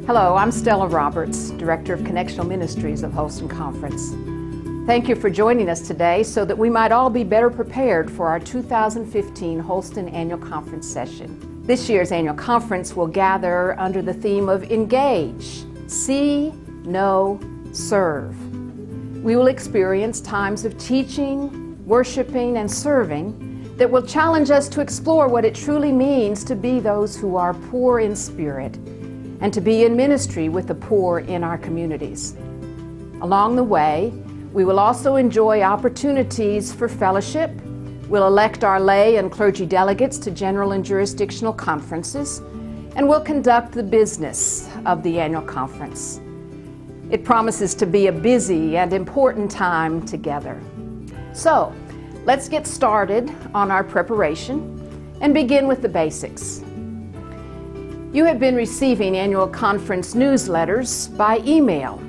Hello, I'm Stella Roberts, Director of Connectional Ministries of Holston Conference. Thank you for joining us today so that we might all be better prepared for our 2015 Holston Annual Conference session. This year's annual conference will gather under the theme of Engage, See, Know, Serve. We will experience times of teaching, worshiping, and serving that will challenge us to explore what it truly means to be those who are poor in spirit and to be in ministry with the poor in our communities. Along the way, we will also enjoy opportunities for fellowship. We'll elect our lay and clergy delegates to general and jurisdictional conferences, and we'll conduct the business of the annual conference. It promises to be a busy and important time together. So, let's get started on our preparation and begin with the basics. You have been receiving annual conference newsletters by email,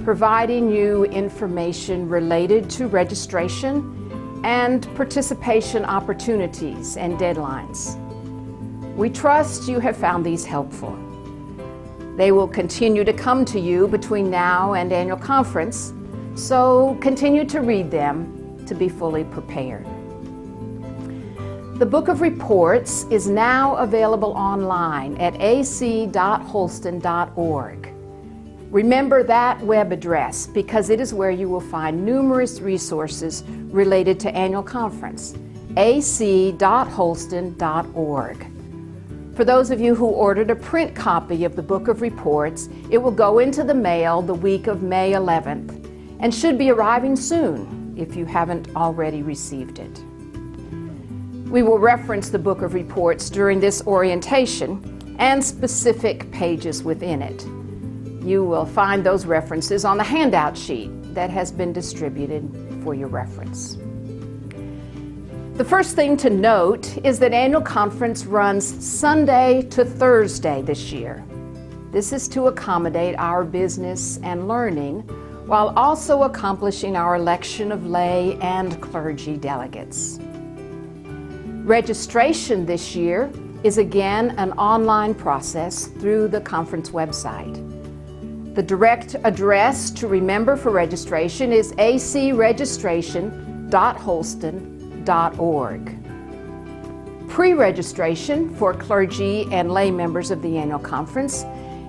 providing you information related to registration and participation opportunities and deadlines. We trust you have found these helpful. They will continue to come to you between now and annual conference, so continue to read them to be fully prepared. The Book of Reports is now available online at ac.holston.org. Remember that web address because it is where you will find numerous resources related to annual conference, ac.holston.org. For those of you who ordered a print copy of the Book of Reports, it will go into the mail the week of May 11th and should be arriving soon if you haven't already received it. We will reference the Book of Reports during this orientation and specific pages within it. You will find those references on the handout sheet that has been distributed for your reference. The first thing to note is that annual conference runs Sunday to Thursday this year. This is to accommodate our business and learning while also accomplishing our election of lay and clergy delegates. Registration this year is again an online process through the conference website. The direct address to remember for registration is acregistration.holston.org. Pre-registration for clergy and lay members of the annual conference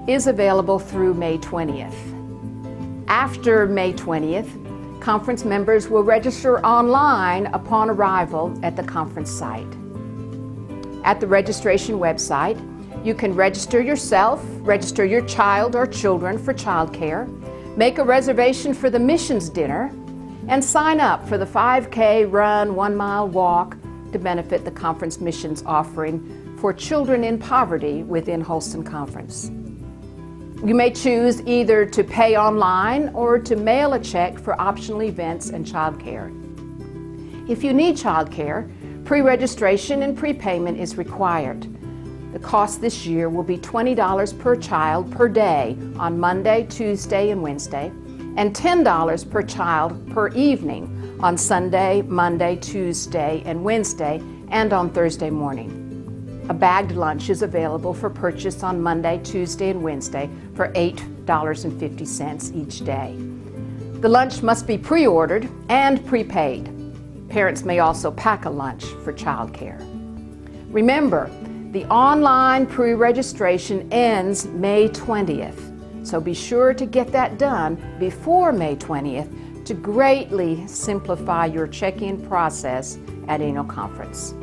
is available through May 20th. After May 20th, conference members will register online upon arrival at the conference site. At the registration website, you can register yourself, register your child or children for childcare, make a reservation for the missions dinner, and sign up for the 5K run, 1-mile walk to benefit the conference missions offering for children in poverty within Holston Conference. You may choose either to pay online or to mail a check for optional events and childcare. If you need childcare, pre-registration and prepayment is required. The cost this year will be $20 per child per day on Monday, Tuesday, and Wednesday, and $10 per child per evening on Sunday, Monday, Tuesday, and Wednesday, and on Thursday morning. A bagged lunch is available for purchase on Monday, Tuesday, and Wednesday for $8.50 each day. The lunch must be pre-ordered and prepaid. Parents may also pack a lunch for childcare. Remember, the online pre-registration ends May 20th, so be sure to get that done before May 20th to greatly simplify your check-in process at annual conference.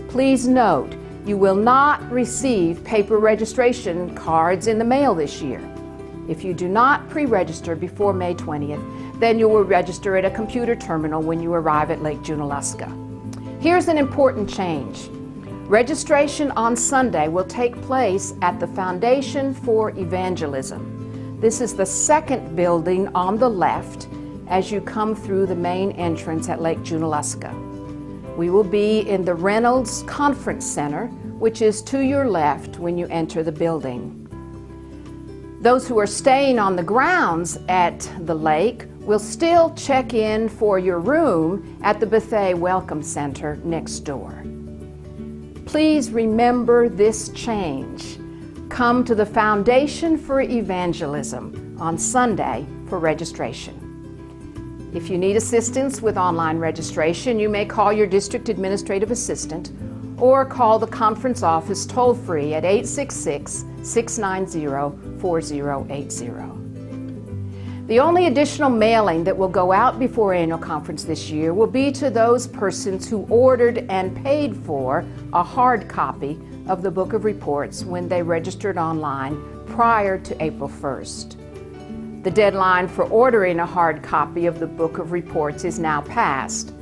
Please note, you will not receive paper registration cards in the mail this year. If you do not pre-register before May 20th, then you will register at a computer terminal when you arrive at Lake Junaluska. Here's an important change. Registration on Sunday will take place at the Foundation for Evangelism. This is the second building on the left as you come through the main entrance at Lake Junaluska. We will be in the Reynolds Conference Center, which is to your left when you enter the building. Those who are staying on the grounds at the lake will still check in for your room at the Bethea Welcome Center next door. Please remember this change. come to the Foundation for Evangelism on Sunday for registration. If you need assistance with online registration, you may call your district administrative assistant or call the conference office toll-free at 866-690-4080. The only additional mailing that will go out before annual conference this year will be to those persons who ordered and paid for a hard copy of the Book of Reports when they registered online prior to April 1st. The deadline for ordering a hard copy of the Book of Reports is now passed,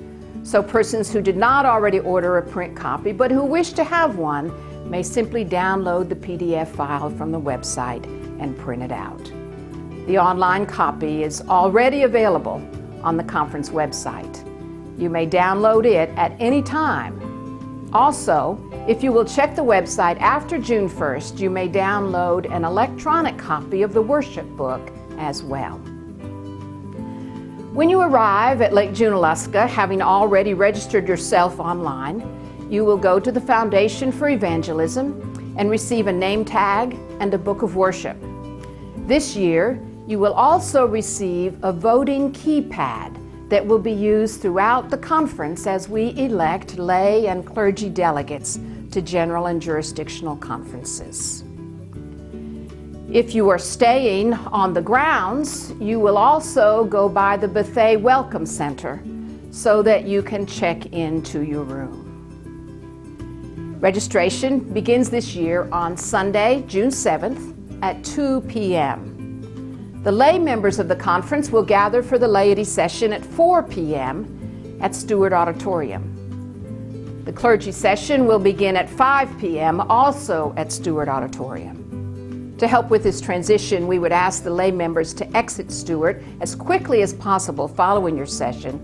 so persons who did not already order a print copy but who wish to have one may simply download the PDF file from the website and print it out. The online copy is already available on the conference website. You may download it at any time. Also, if you will check the website after June 1st, you may download an electronic copy of the worship book as well. When you arrive at Lake Junaluska, having already registered yourself online, you will go to the Foundation for Evangelism and receive a name tag and a book of worship. This year, you will also receive a voting keypad that will be used throughout the conference as we elect lay and clergy delegates to general and jurisdictional conferences. If you are staying on the grounds, you will also go by the Buffet Welcome Center so that you can check into your room. Registration begins this year on Sunday, June 7th at 2 p.m. The lay members of the conference will gather for the laity session at 4 p.m. at Stewart Auditorium. The clergy session will begin at 5 p.m. also at Stewart Auditorium. To help with this transition, we would ask the lay members to exit Stewart as quickly as possible following your session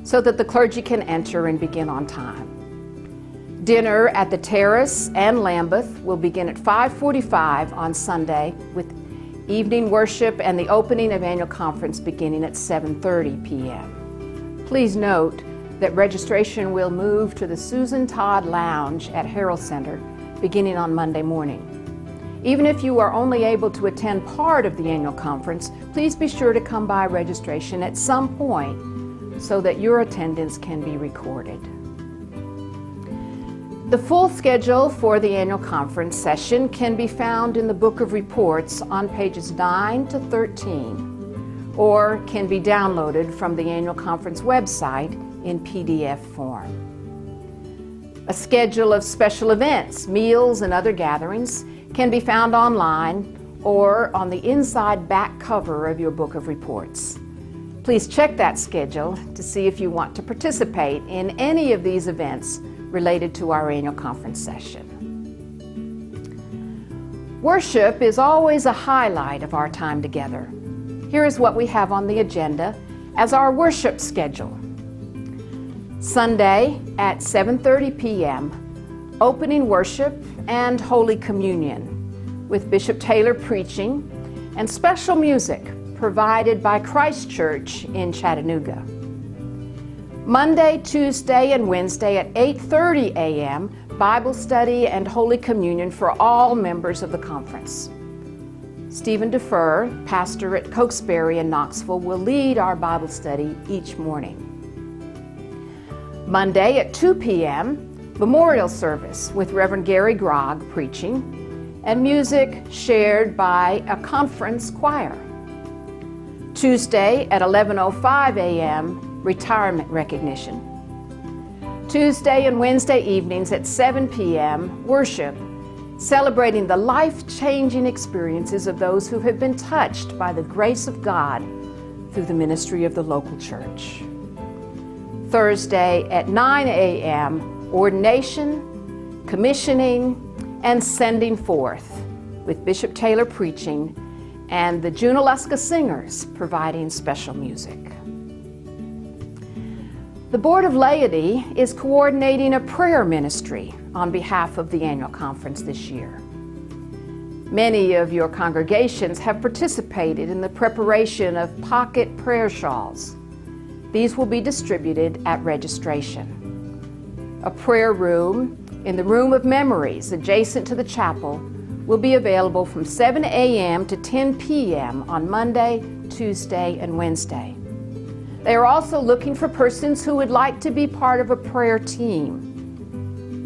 so that the clergy can enter and begin on time. Dinner at the Terrace and Lambeth will begin at 5:45 on Sunday with evening worship and the opening of annual conference beginning at 7:30 p.m. Please note that registration will move to the Susan Todd Lounge at Harrell Center beginning on Monday morning. Even if you are only able to attend part of the annual conference, please be sure to come by registration at some point so that your attendance can be recorded. The full schedule for the annual conference session can be found in the Book of Reports on pages 9 to 13, or can be downloaded from the annual conference website in PDF form. A schedule of special events, meals, and other gatherings can be found online or on the inside back cover of your Book of Reports. Please check that schedule to see if you want to participate in any of these events related to our annual conference session. Worship is always a highlight of our time together. Here is what we have on the agenda as our worship schedule. Sunday at 7:30 p.m., opening worship and Holy Communion with Bishop Taylor preaching and special music provided by Christ Church in Chattanooga. Monday, Tuesday, and Wednesday at 8:30 a.m., Bible study and Holy Communion for all members of the conference. Stephen Defer, pastor at Cokesbury in Knoxville, will lead our Bible study each morning. Monday at 2 p.m., memorial service with Reverend Gary Grogg preaching and music shared by a conference choir. Tuesday at 11:05 a.m., retirement recognition. Tuesday and Wednesday evenings at 7 p.m., worship, celebrating the life-changing experiences of those who have been touched by the grace of God through the ministry of the local church. Thursday at 9 a.m., ordination, commissioning, and sending forth with Bishop Taylor preaching and the Junaluska Singers providing special music. The Board of Laity is coordinating a prayer ministry on behalf of the annual conference this year. Many of your congregations have participated in the preparation of pocket prayer shawls. These will be distributed at registration. A prayer room in the Room of Memories adjacent to the chapel will be available from 7 a.m. to 10 p.m. on Monday, Tuesday, and Wednesday. They are also looking for persons who would like to be part of a prayer team.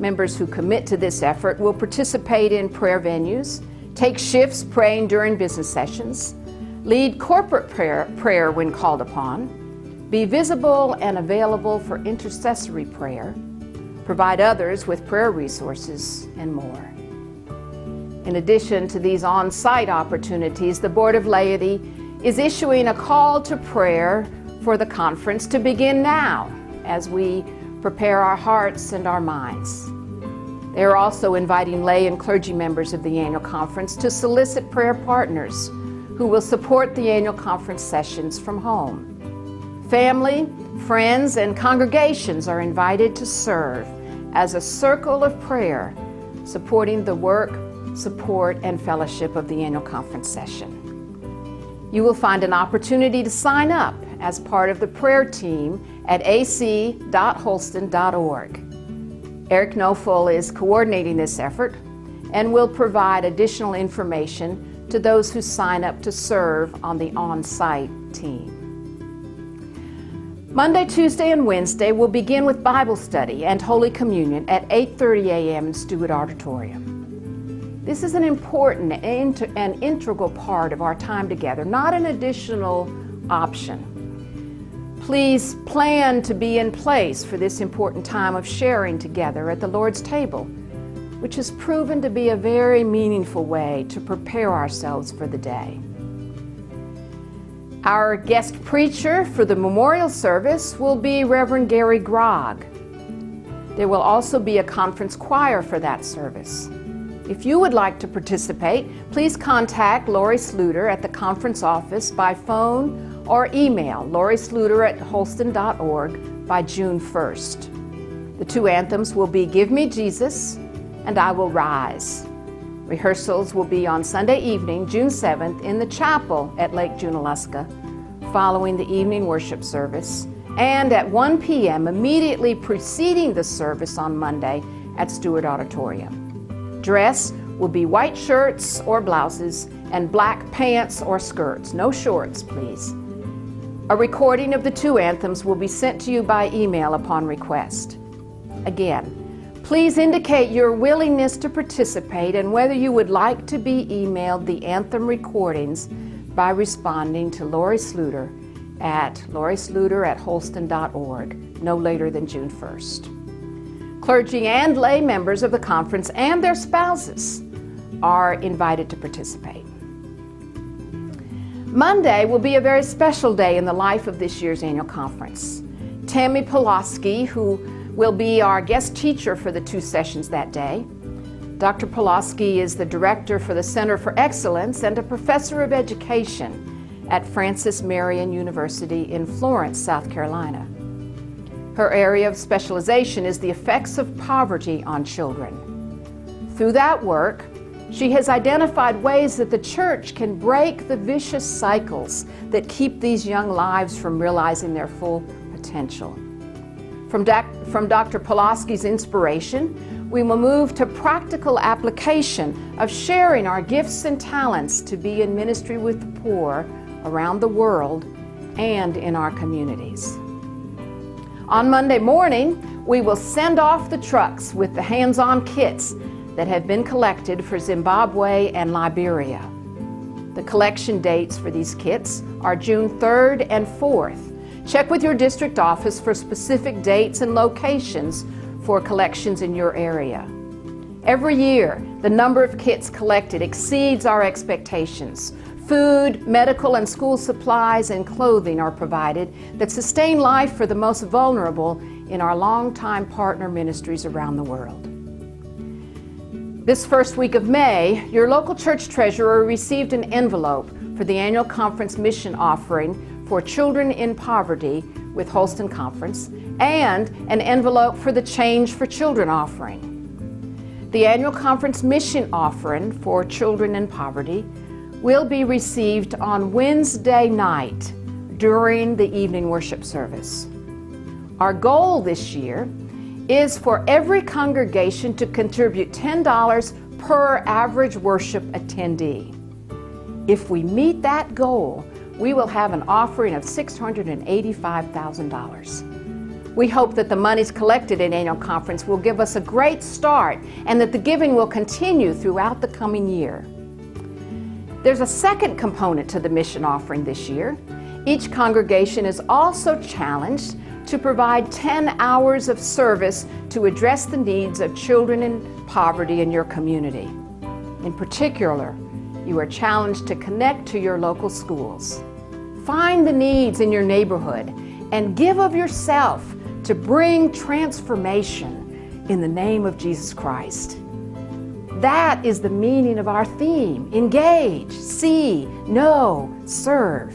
Members who commit to this effort will participate in prayer venues, take shifts praying during business sessions, lead corporate prayer when called upon, be visible and available for intercessory prayer, provide others with prayer resources, and more. In addition to these on-site opportunities, the Board of Laity is issuing a call to prayer for the conference to begin now as we prepare our hearts and our minds. They are also inviting lay and clergy members of the annual conference to solicit prayer partners who will support the annual conference sessions from home. Family, friends, and congregations are invited to serve as a circle of prayer, supporting the work, support, and fellowship of the annual conference session. You will find an opportunity to sign up as part of the prayer team at ac.holston.org. Eric Knofel is coordinating this effort and will provide additional information to those who sign up to serve on the on-site team. Monday, Tuesday, and Wednesday will begin with Bible study and Holy Communion at 8:30 a.m. in Stewart Auditorium. This is an important and integral part of our time together, not an additional option. Please plan to be in place for this important time of sharing together at the Lord's table, which has proven to be a very meaningful way to prepare ourselves for the day. Our guest preacher for the memorial service will be Reverend Gary Grogg. There will also be a conference choir for that service. If you would like to participate, please contact Lori Sluter at the conference office by phone or email lorisluter@holston.org by June 1st. The two anthems will be Give Me Jesus and I Will Rise. Rehearsals will be on Sunday evening, June 7th, in the chapel at Lake Junaluska, following the evening worship service, and at 1 p.m. immediately preceding the service on Monday at Stewart Auditorium. Dress will be white shirts or blouses and black pants or skirts, no shorts, please. A recording of the two anthems will be sent to you by email upon request. Again, please indicate your willingness to participate and whether you would like to be emailed the anthem recordings by responding to Lori Sluter at lorisluter@holston.org no later than June 1st. Clergy and lay members of the conference and their spouses are invited to participate. Monday will be a very special day in the life of this year's annual conference. Tammy Pulaski, who will be our guest teacher for the two sessions that day. Dr. Pulaski is the director for the Center for Excellence and a professor of education at Francis Marion University in Florence, South Carolina. Her area of specialization is the effects of poverty on children. Through that work, she has identified ways that the church can break the vicious cycles that keep these young lives from realizing their full potential. From Dr. Pulaski's inspiration, we will move to practical application of sharing our gifts and talents to be in ministry with the poor around the world and in our communities. On Monday morning, we will send off the trucks with the hands-on kits that have been collected for Zimbabwe and Liberia. The collection dates for these kits are June 3rd and 4th. Check with your district office for specific dates and locations for collections in your area. Every year, the number of kits collected exceeds our expectations. Food, medical and school supplies, and clothing are provided that sustain life for the most vulnerable in our longtime partner ministries around the world. This first week of May, your local church treasurer received an envelope for the annual conference mission offering for children in poverty with Holston Conference and an envelope for the Change for Children offering. The annual conference mission offering for children in poverty will be received on Wednesday night during the evening worship service. Our goal this year is for every congregation to contribute $10 per average worship attendee. If we meet that goal, we will have an offering of $685,000. We hope that the monies collected at annual conference will give us a great start and that the giving will continue throughout the coming year. There's a second component to the mission offering this year. Each congregation is also challenged to provide 10 hours of service to address the needs of children in poverty in your community. In particular, you are challenged to connect to your local schools. Find the needs in your neighborhood and give of yourself to bring transformation in the name of Jesus Christ. That is the meaning of our theme: engage, see, know, serve.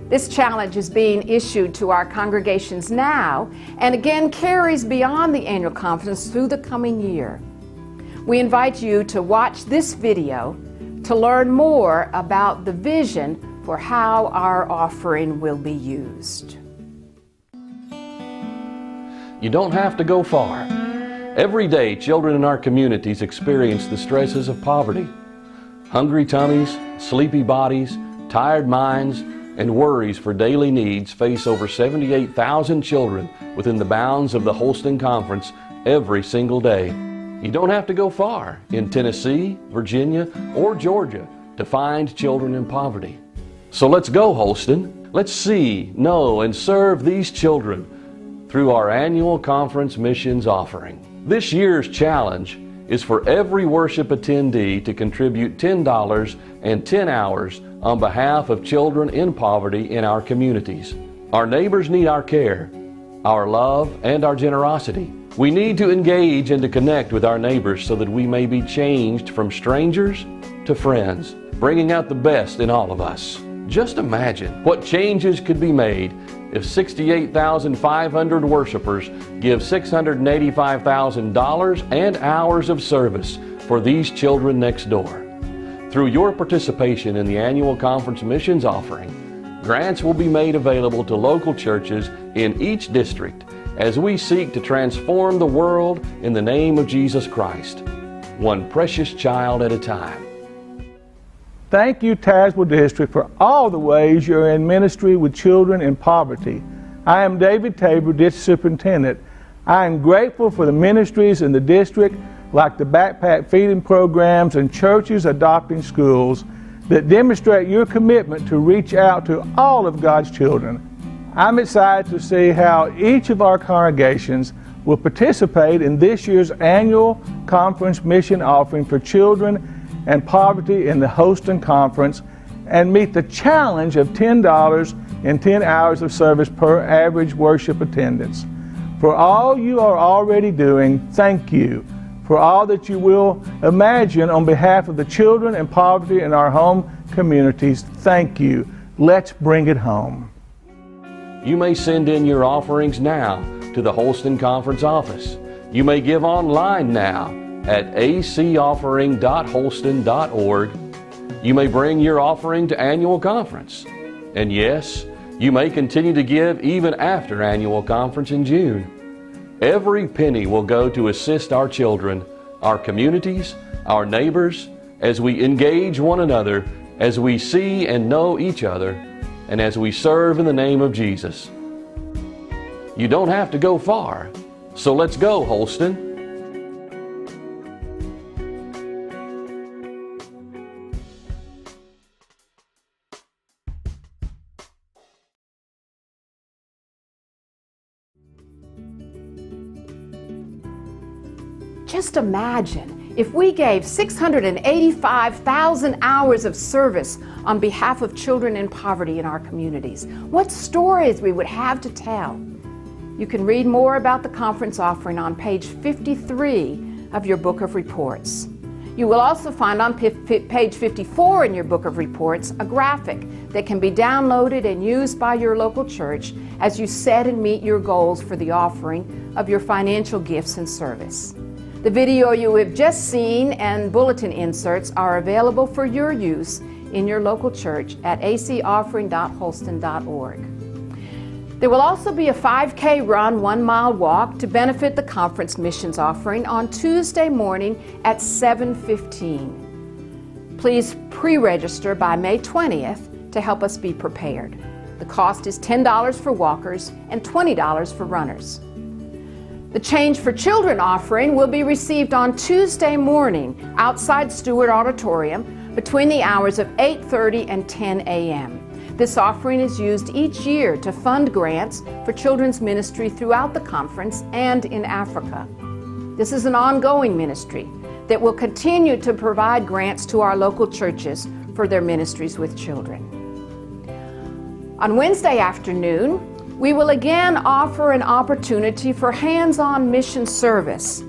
This challenge is being issued to our congregations now and again carries beyond the annual conference through the coming year. We invite you to watch this video to learn more about the vision for how our offering will be used. You don't have to go far. Every day, children in our communities experience the stresses of poverty. Hungry tummies, sleepy bodies, tired minds, and worries for daily needs face over 78,000 children within the bounds of the Holston Conference every single day. You don't have to go far in Tennessee, Virginia, or Georgia to find children in poverty. So let's go, Holston. Let's see, know, and serve these children through our annual conference missions offering. This year's challenge is for every worship attendee to contribute $10 and 10 hours on behalf of children in poverty in our communities. Our neighbors need our care, our love, and our generosity. We need to engage and to connect with our neighbors so that we may be changed from strangers to friends, bringing out the best in all of us. Just imagine what changes could be made if 68,500 worshipers give $685,000 and hours of service for these children next door. Through your participation in the annual conference missions offering, grants will be made available to local churches in each district as we seek to transform the world in the name of Jesus Christ, one precious child at a time. Thank you, Tazewell District, for all the ways you're in ministry with children in poverty. I am David Tabor, District Superintendent. I am grateful for the ministries in the district, like the backpack feeding programs and churches adopting schools, that demonstrate your commitment to reach out to all of God's children. I'm excited to see how each of our congregations will participate in this year's annual conference mission offering for children and poverty in the Holston Conference and meet the challenge of $10 and 10 hours of service per average worship attendance. For all you are already doing, thank you. For all that you will imagine on behalf of the children and poverty in our home communities, thank you. Let's bring it home. You may send in your offerings now to the Holston Conference office. You may give online now at acoffering.holston.org. You may bring your offering to annual conference. And yes, you may continue to give even after annual conference in June. Every penny will go to assist our children, our communities, our neighbors, as we engage one another, as we see and know each other, and as we serve in the name of Jesus. You don't have to go far, so let's go, Holston. Just imagine if we gave 685,000 hours of service on behalf of children in poverty in our communities. What stories we would have to tell. You can read more about the conference offering on page 53 of your book of reports. You will also find on page 54 in your book of reports a graphic that can be downloaded and used by your local church as you set and meet your goals for the offering of your financial gifts and service. The video you have just seen and bulletin inserts are available for your use in your local church at acoffering.holston.org. There will also be a 5K run, 1 mile walk to benefit the conference missions offering on Tuesday morning at 7:15. Please pre-register by May 20th to help us be prepared. The cost is $10 for walkers and $20 for runners. The Change for Children offering will be received on Tuesday morning outside Stewart Auditorium between the hours of 8:30 and 10 a.m. This offering is used each year to fund grants for children's ministry throughout the conference and in Africa. This is an ongoing ministry that will continue to provide grants to our local churches for their ministries with children. On Wednesday afternoon, we will again offer an opportunity for hands-on mission service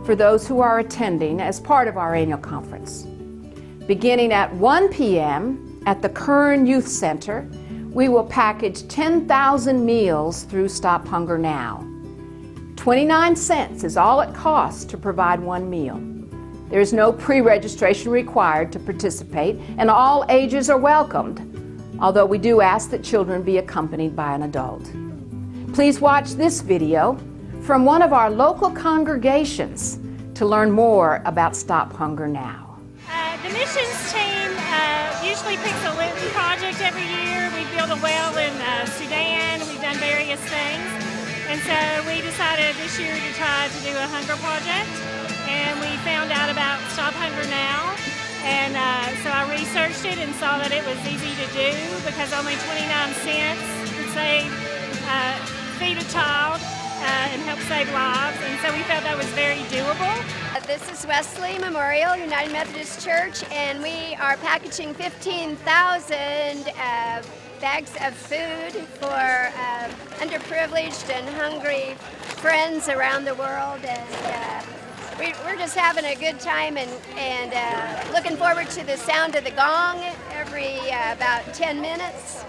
for those who are attending as part of our annual conference. Beginning at 1 p.m. at the Kern Youth Center, we will package 10,000 meals through Stop Hunger Now. 29 cents is all it costs to provide one meal. There is no pre-registration required to participate, and all ages are welcomed, although we do ask that children be accompanied by an adult. Please watch this video from one of our local congregations to learn more about Stop Hunger Now. The missions team usually picks a Linton project every year. We build a well in Sudan. We've done various things. And so we decided this year to try to do a hunger project. And we found out about Stop Hunger Now. And so I researched it and saw that it was easy to do because only 29 cents would feed a child and help save lives. And so we felt that was very doable. This is Wesley Memorial United Methodist Church, and we are packaging 15,000 bags of food for underprivileged and hungry friends around the world. And we're just having a good time and looking forward to the sound of the gong every about 10 minutes.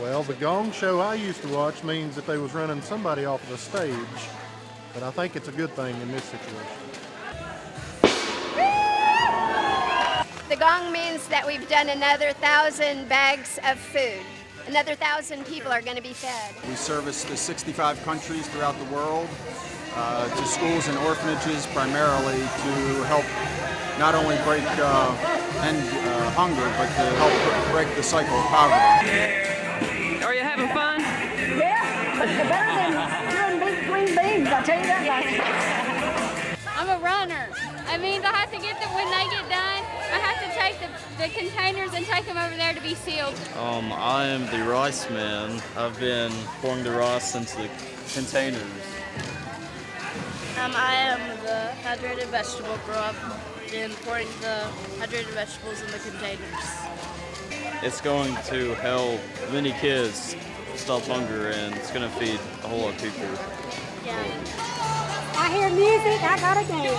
Well, the gong show I used to watch means that they was running somebody off of the stage, but I think it's a good thing in this situation. The gong means that we've done another 1,000 bags of food. Another 1,000 people are going to be fed. We service the 65 countries throughout the world, to schools and orphanages primarily to help not only break hunger, but to help break the cycle of poverty. Are you having fun? Yeah, but it's better than doing big green beans, I'll tell you that much. I'm a runner. I mean, I have to get them when they get done. I have to take the containers and take them over there to be sealed. I am the rice man. I've been pouring the rice into the containers. I am the hydrated vegetable girl. I've been pouring the hydrated vegetables in the containers. It's going to help many kids stop hunger, and it's going to feed a whole lot of people. Yeah. I hear music, I gotta dance.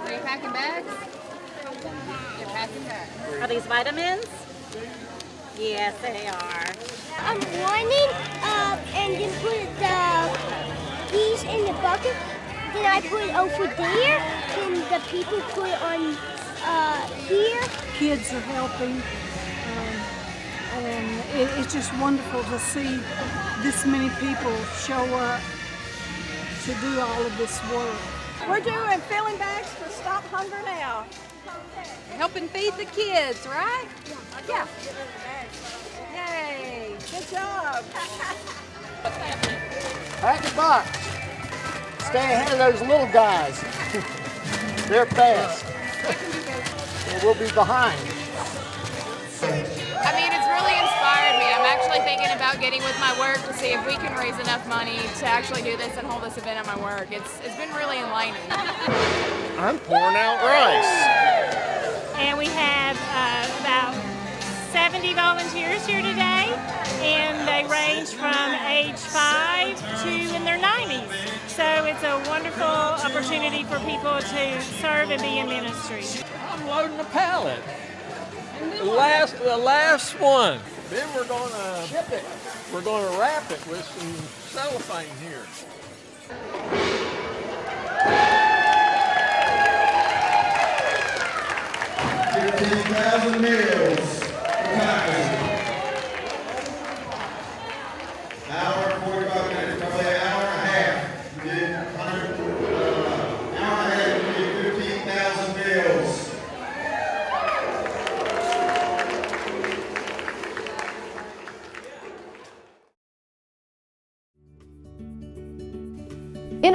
Are you packing bags? You're packing bags. Are these vitamins? Yes, they are. I'm warming up and then put these in the bucket. Then I put it over there. Then the people put it on here. Kids are helping, and it's just wonderful to see this many people show up to do all of this work. We're doing filling bags for Stop Hunger Now. Helping feed the kids, right? Yeah. Yay, good job. Pack a box. Stay ahead of those little guys. They're fast. And we'll be behind. I mean, it's really inspired me. I'm actually thinking about getting with my work to see if we can raise enough money to actually do this and hold this event at my work. It's been really enlightening. I'm pouring out rice. And we have about 70 volunteers here today, and they range from age 5 to in their 90s. So it's a wonderful opportunity for people to serve and be in ministry. I'm loading a pallet. The last one. Then we're going to ship it. We're going to wrap it with some cellophane here. 15,000 meals.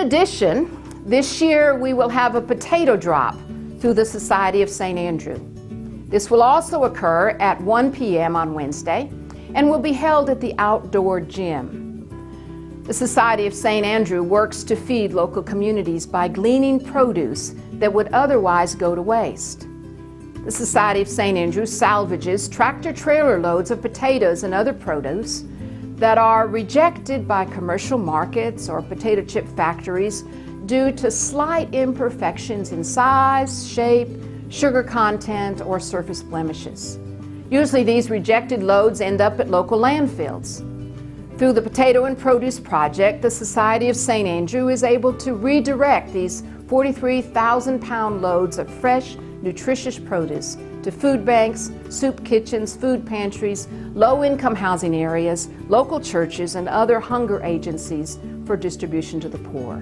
addition, this year we will have a potato drop through the Society of St. Andrew. This will also occur at 1 p.m. on Wednesday and will be held at the outdoor gym. The Society of St. Andrew works to feed local communities by gleaning produce that would otherwise go to waste. The Society of St. Andrew salvages tractor-trailer loads of potatoes and other produce that are rejected by commercial markets or potato chip factories due to slight imperfections in size, shape, sugar content, or surface blemishes. Usually these rejected loads end up at local landfills. Through the Potato and Produce Project, the Society of St. Andrew is able to redirect these 43,000-pound loads of fresh, nutritious produce to food banks, soup kitchens, food pantries, low-income housing areas, local churches, and other hunger agencies for distribution to the poor.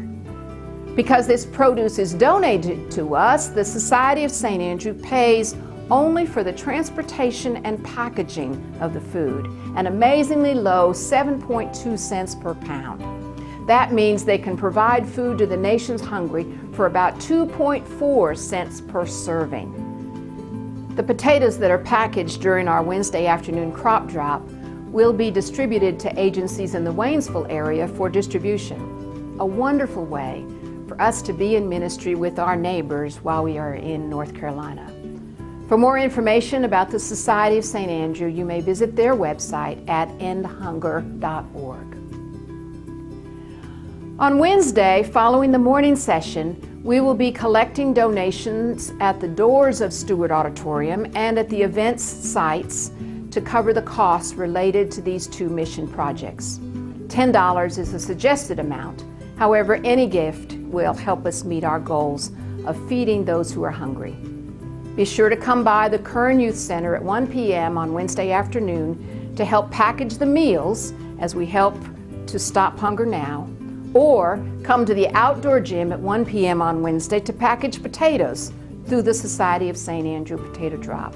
Because this produce is donated to us, the Society of St. Andrew pays only for the transportation and packaging of the food, an amazingly low 7.2 cents per pound. That means they can provide food to the nation's hungry for about 2.4 cents per serving. The potatoes that are packaged during our Wednesday afternoon crop drop will be distributed to agencies in the Waynesville area for distribution. A wonderful way for us to be in ministry with our neighbors while we are in North Carolina. For more information about the Society of St. Andrew, you may visit their website at endhunger.org. On Wednesday, following the morning session, we will be collecting donations at the doors of Stewart Auditorium and at the events sites to cover the costs related to these two mission projects. $10 is the suggested amount. However, any gift will help us meet our goals of feeding those who are hungry. Be sure to come by the Curran Youth Center at 1 p.m. on Wednesday afternoon to help package the meals as we help to stop hunger now, or come to the outdoor gym at 1 p.m. on Wednesday to package potatoes through the Society of St. Andrew Potato Drop.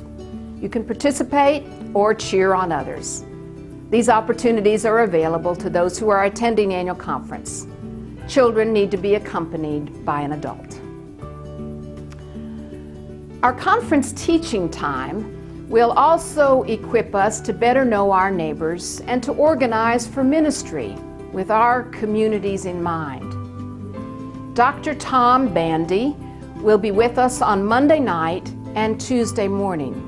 You can participate or cheer on others. These opportunities are available to those who are attending annual conference. Children need to be accompanied by an adult. Our conference teaching time will also equip us to better know our neighbors and to organize for ministry with our communities in mind. Dr. Tom Bandy will be with us on Monday night and Tuesday morning.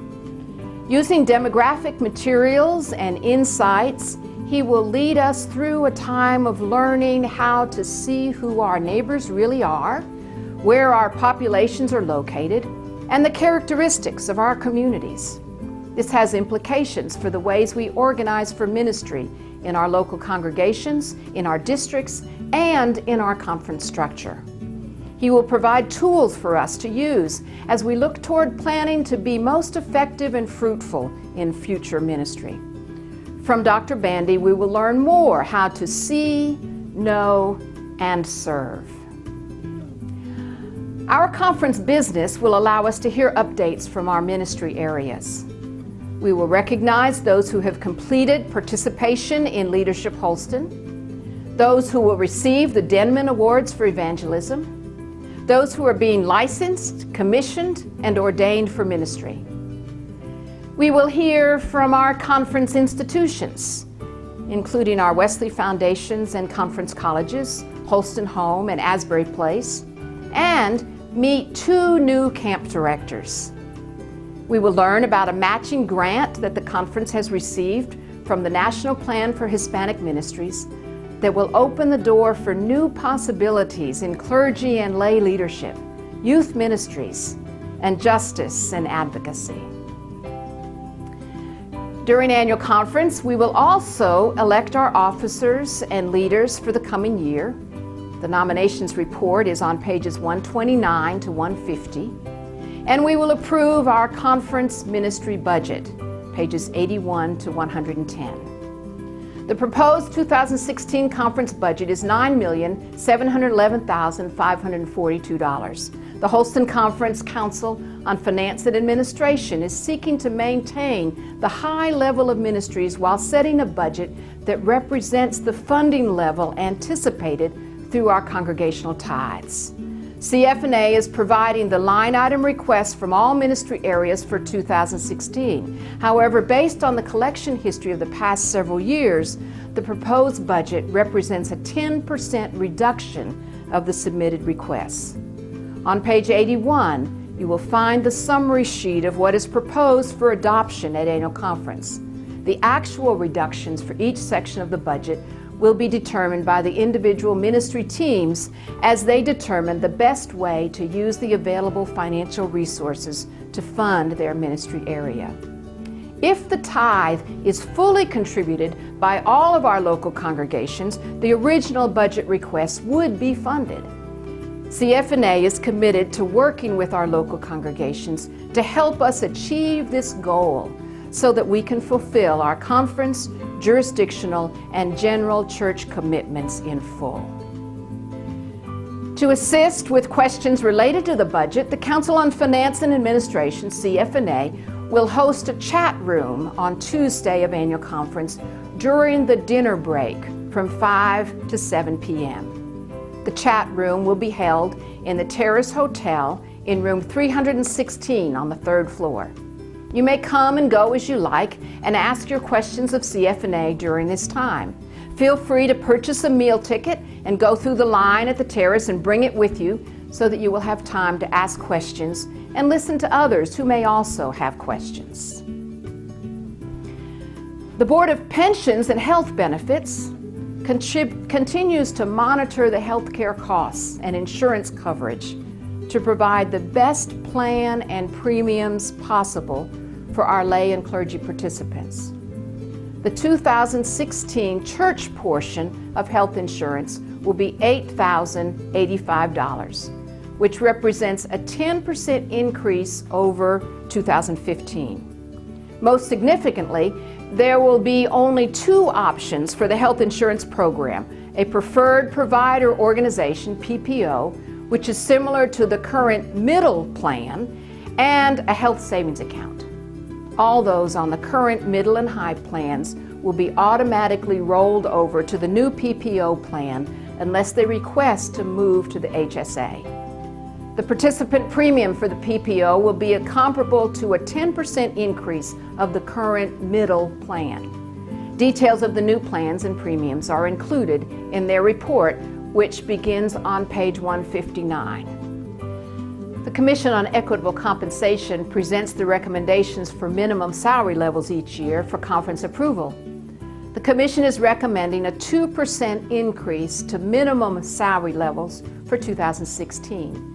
Using demographic materials and insights, he will lead us through a time of learning how to see who our neighbors really are, where our populations are located, and the characteristics of our communities. This has implications for the ways we organize for ministry in our local congregations, in our districts, and in our conference structure. He will provide tools for us to use as we look toward planning to be most effective and fruitful in future ministry. From Dr. Bandy, we will learn more how to see, know, and serve. Our conference business will allow us to hear updates from our ministry areas. We will recognize those who have completed participation in Leadership Holston, those who will receive the Denman Awards for Evangelism, those who are being licensed, commissioned, and ordained for ministry. We will hear from our conference institutions, including our Wesley Foundations and Conference Colleges, Holston Home and Asbury Place, and meet 2 new camp directors. We will learn about a matching grant that the conference has received from the National Plan for Hispanic Ministries that will open the door for new possibilities in clergy and lay leadership, youth ministries, and justice and advocacy. During annual conference, we will also elect our officers and leaders for the coming year. The nominations report is on pages 129 to 150. And we will approve our conference ministry budget, pages 81 to 110. The proposed 2016 conference budget is $9,711,542. The Holston Conference Council on Finance and Administration is seeking to maintain the high level of ministries while setting a budget that represents the funding level anticipated through our congregational tithes. CF&A is providing the line item requests from all ministry areas for 2016. However, based on the collection history of the past several years, the proposed budget represents a 10% reduction of the submitted requests. On page 81, you will find the summary sheet of what is proposed for adoption at annual conference. The actual reductions for each section of the budget will be determined by the individual ministry teams as they determine the best way to use the available financial resources to fund their ministry area. If the tithe is fully contributed by all of our local congregations, the original budget requests would be funded. CF&A is committed to working with our local congregations to help us achieve this goal so that we can fulfill our conference, jurisdictional, and general church commitments in full. To assist with questions related to the budget, the Council on Finance and Administration, CF&A, will host a chat room on Tuesday of annual conference during the dinner break from 5 to 7 p.m. The chat room will be held in the Terrace Hotel in room 316 on the 3rd floor. You may come and go as you like and ask your questions of CF&A during this time. Feel free to purchase a meal ticket and go through the line at the terrace and bring it with you so that you will have time to ask questions and listen to others who may also have questions. The Board of Pensions and Health Benefits continues to monitor the health care costs and insurance coverage to provide the best plan and premiums possible for our lay and clergy participants. The 2016 church portion of health insurance will be $8,085, which represents a 10% increase over 2015. Most significantly, there will be only 2 options for the health insurance program: a preferred provider organization, PPO, which is similar to the current middle plan, and a health savings account. All those on the current middle and high plans will be automatically rolled over to the new PPO plan unless they request to move to the HSA. The participant premium for the PPO will be comparable to a 10% increase of the current middle plan. Details of the new plans and premiums are included in their report, which begins on page 159. The Commission on Equitable Compensation presents the recommendations for minimum salary levels each year for conference approval. The Commission is recommending a 2% increase to minimum salary levels for 2016.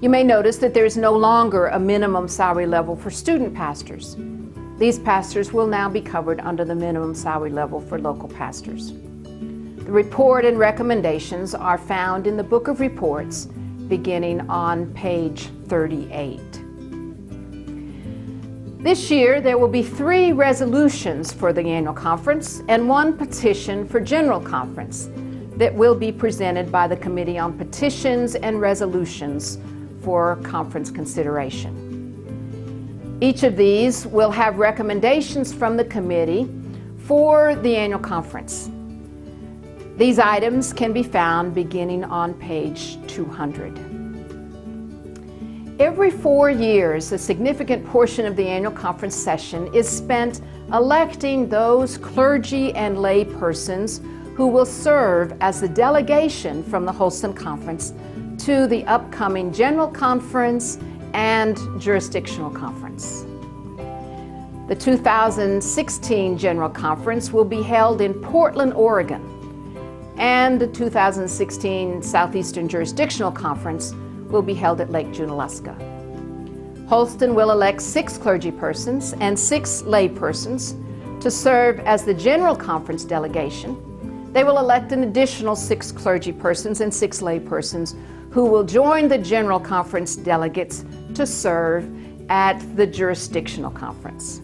You may notice that there is no longer a minimum salary level for student pastors. These pastors will now be covered under the minimum salary level for local pastors. The report and recommendations are found in the Book of Reports beginning on page 38. This year there will be 3 resolutions for the annual conference and 1 petition for general conference that will be presented by the Committee on Petitions and Resolutions for conference consideration. Each of these will have recommendations from the committee for the annual conference. These items can be found beginning on page 200. Every 4 years, a significant portion of the annual conference session is spent electing those clergy and lay persons who will serve as the delegation from the Holston Conference to the upcoming General Conference and Jurisdictional Conference. The 2016 General Conference will be held in Portland, Oregon, and the 2016 Southeastern Jurisdictional Conference will be held at Lake Junaluska. Holston will elect 6 clergy persons and 6 lay persons to serve as the General Conference delegation. They will elect an additional 6 clergy persons and 6 lay persons who will join the General Conference delegates to serve at the Jurisdictional Conference.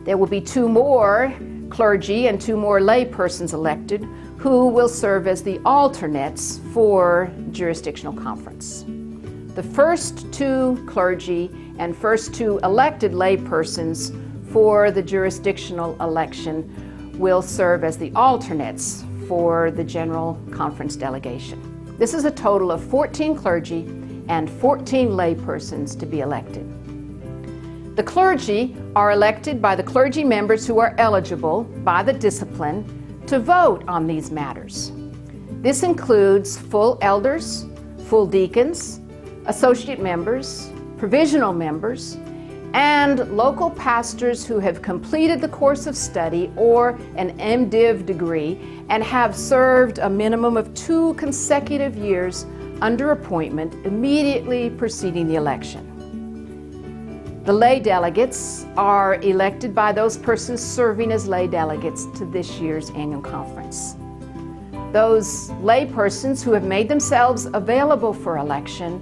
There will be 2 more clergy and 2 more lay persons elected who will serve as the alternates for Jurisdictional Conference. The first 2 clergy and first 2 elected lay persons for the jurisdictional election will serve as the alternates for the General Conference delegation. This is a total of 14 clergy and 14 laypersons to be elected. The clergy are elected by the clergy members who are eligible by the discipline to vote on these matters. This includes full elders, full deacons, associate members, provisional members, and local pastors who have completed the course of study or an MDiv degree and have served a minimum of 2 consecutive years under appointment immediately preceding the election. The lay delegates are elected by those persons serving as lay delegates to this year's annual conference. Those lay persons who have made themselves available for election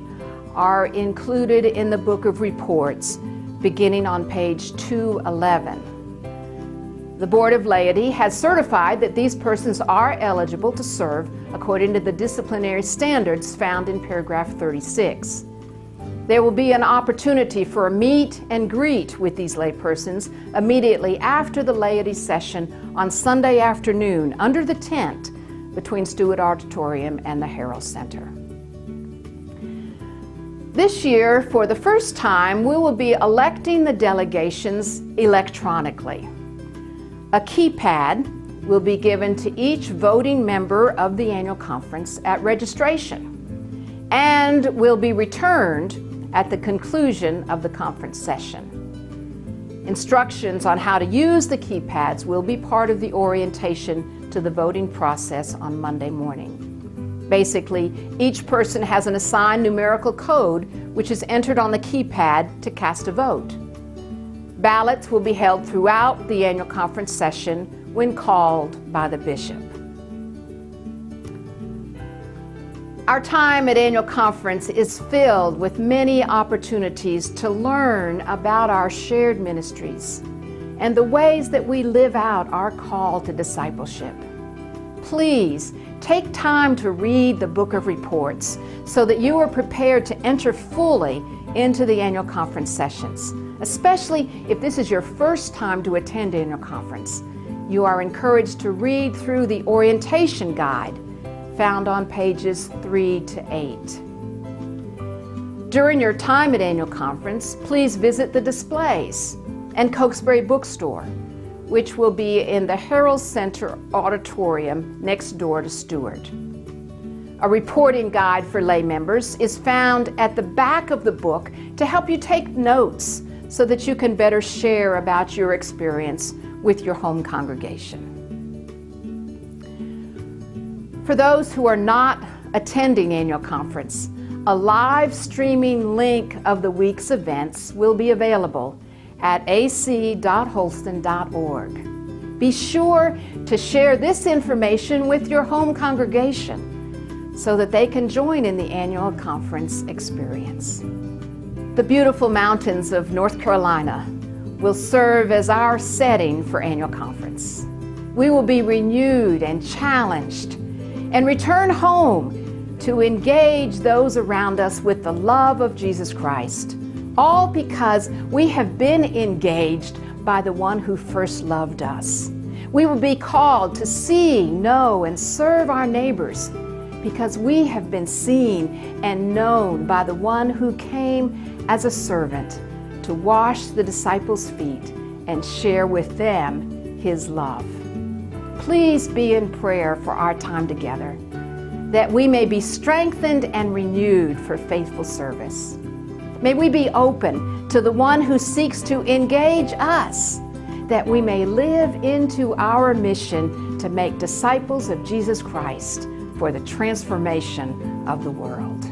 are included in the Book of Reports, beginning on page 211. The Board of Laity has certified that these persons are eligible to serve according to the disciplinary standards found in paragraph 36. There will be an opportunity for a meet and greet with these laypersons immediately after the laity session on Sunday afternoon under the tent between Stewart Auditorium and the Herald Center. This year, for the first time, we will be electing the delegations electronically. A keypad will be given to each voting member of the annual conference at registration and will be returned at the conclusion of the conference session. Instructions on how to use the keypads will be part of the orientation to the voting process on Monday morning. Basically, each person has an assigned numerical code which is entered on the keypad to cast a vote. Ballots will be held throughout the annual conference session when called by the bishop. Our time at annual conference is filled with many opportunities to learn about our shared ministries and the ways that we live out our call to discipleship. Please take time to read the Book of Reports so that you are prepared to enter fully into the annual conference sessions. Especially if this is your first time to attend annual conference, you are encouraged to read through the orientation guide found on pages 3 to 8. During your time at annual conference, please visit the displays and Cokesbury Bookstore, which will be in the Herald Center auditorium next door to Stewart. A reporting guide for lay members is found at the back of the book to help you take notes so that you can better share about your experience with your home congregation. For those who are not attending annual conference, a live streaming link of the week's events will be available at ac.holston.org. Be sure to share this information with your home congregation so that they can join in the annual conference experience. The beautiful mountains of North Carolina will serve as our setting for annual conference. We will be renewed and challenged and return home to engage those around us with the love of Jesus Christ, all because we have been engaged by the one who first loved us. We will be called to see, know, and serve our neighbors because we have been seen and known by the one who came as a servant to wash the disciples' feet and share with them his love. Please be in prayer for our time together, that we may be strengthened and renewed for faithful service. May we be open to the one who seeks to engage us, that we may live into our mission to make disciples of Jesus Christ for the transformation of the world.